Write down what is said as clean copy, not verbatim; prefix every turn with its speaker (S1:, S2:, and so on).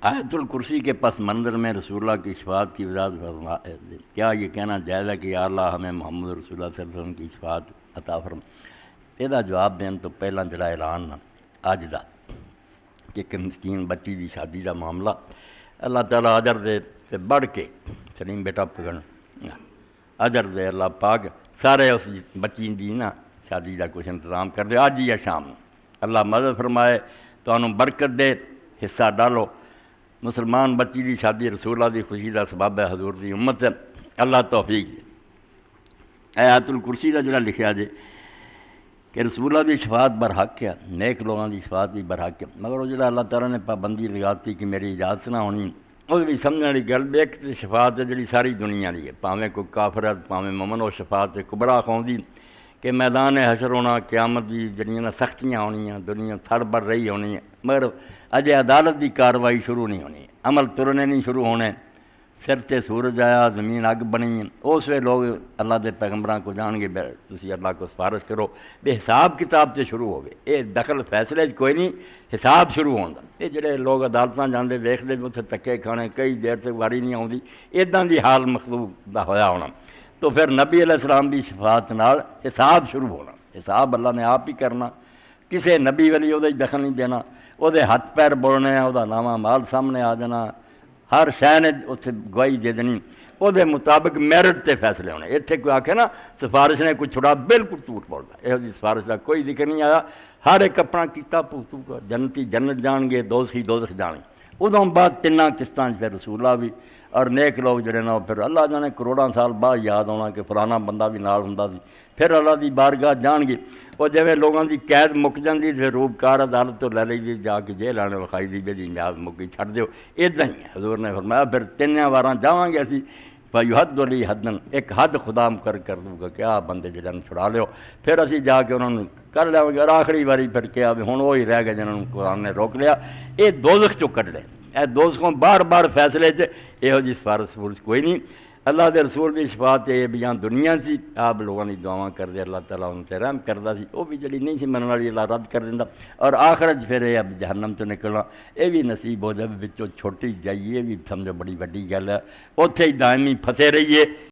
S1: آیت الکرسی کے پس منظر میں رسول اللہ کی شفاعت کی وضاحت فرما، کیا یہ کہنا جائز ہے کہ یا اللہ ہمیں محمد رسول اللہ صلی اللہ علیہ وسلم کی شفاعت عطا فرما؟ یہ جواب دین تو پہلا جڑا اعلان اج دا کہ ایک مسکین بچی دی شادی دا معاملہ اللہ تعالیٰ اجر دے تے بڑھ کے سلیم بیٹا پکڑ اجر دے اللہ پاک سارے اس بچی دی نا شادی دا کچھ انتظام کر دے اج یا شام نوں اللہ مدد فرمائے تانوں برکت دے حصہ ڈالو مسلمان بچی دی شادی رسول اللہ دی خوشی دا سبب ہے حضور دی امت ہے اللہ توفیق دے آیت الکرسی دا جڑا لکھیا جے کہ رسول اللہ دی شفاعت برحق ہے نیک لوگوں دی شفاعت بھی برحق ہے مگر وہ جڑا اللہ تعالیٰ نے پابندی لگاتی کہ میری اجازت نہ ہونی وہ بھی سمجھنے والی گل ایک شفاعت ہے جڑی ساری دنیا دی ہے پاویں کوئی کافر ہے پاویں مومن وہ شفاعت کبرا کھاؤندی کہ میدان حشر ہونا قیامت دی جڑیاں نا سختیاں ہونیاں دنیا تھڑ بڑھ رہی ہونی ہے مگر اجے عدالت دی کاروائی شروع نہیں ہونی عمل ترنے نہیں شروع ہونے سر تے سورج آیا زمین اگ بنی اس وے لوگ اللہ دے پیغمبراں کو جان گے تسی اللہ کو سفارش کرو بے حساب کتاب تے شروع ہوگے یہ دخل فیصلے کوئی نہیں حساب شروع ہوندا یہ جڑے لوگ عدالتاں جاندے ویکھدے اتھے تکے کھانے کئی دیر تک واری نہیں آوندی اِداں دی حال مخلوق دا ہویا ہونا تو پھر نبی علیہ السلام دی شفاعت نال حساب شروع ہونا حساب اللہ نے آپ ہی کرنا کسے نبی ولی وہ دخل نہیں دینا وہ ہاتھ پیر بولنے وہ نواں مال سامنے آ جانا ہر شے نے اتنے گواہی دے دینی وہ مطابق میرٹ تے فیصلے ہونے اتنے کوئی آکھے نا سفارش نے کوئی چھڑا بالکل جھوٹ بولتا یہ سفارش کا کوئی ذکر نہیں آیا ہر ایک اپنا کیتا پوتو کا جنتی جنت جان گے دوزخی دوزخ جان گے ادوں بعد تیناں قسطاں پھر رسول اللہ بھی اور نیک لوگ جڑے نا پھر اللہ جانے کروڑاں سال بعد یاد ہونا کہ فلانا بندہ بھی نال ہوندا سی پھر اللہ دی بارگاہ جان گے وہ جویں لوگوں دی قید مک جاندی پھر روبکار عدالت تو لے لئی جا کے جیل آنے وکھائی دی بھی نیاز مک گئی چھڈ دیو ادا ہی ہے حضور نے فرمایا پھر تین واراں جاواں گے اسی فیحد علی حدن ایک حد خدا مقرر کر دوں گا کہ آ بندے جنہوں چھڑا لیو پھر اسی جا کے انہوں نے کر لیا گے اور آخری واری پھر کیا بھی ہوں وہی رہ گئے جنہوں قرآن نے روک لیا یہ دوزخ چو کٹ لے اے دوزخوں بار بار فیصلے یہو جی سفارش سفورش کوئی نہیں اللہ دے رسول کی شفاعت یہ بھی جہاں دنیا سی آپ لوگوں کی دعاواں کر دے اللہ تعالیٰ ان سے رحم کرتا سی وہ بھی جڑی نہیں سی منن والی اللہ رد کر دیندا اور آخرت پھر یہ اب جہنم تو نکلنا یہ بھی نصیب ہو جائے بچوں چھوٹی جائیے بھی سمجھو بڑی وڈی گل ہے اتنے ہی دائمی پھسے رہیے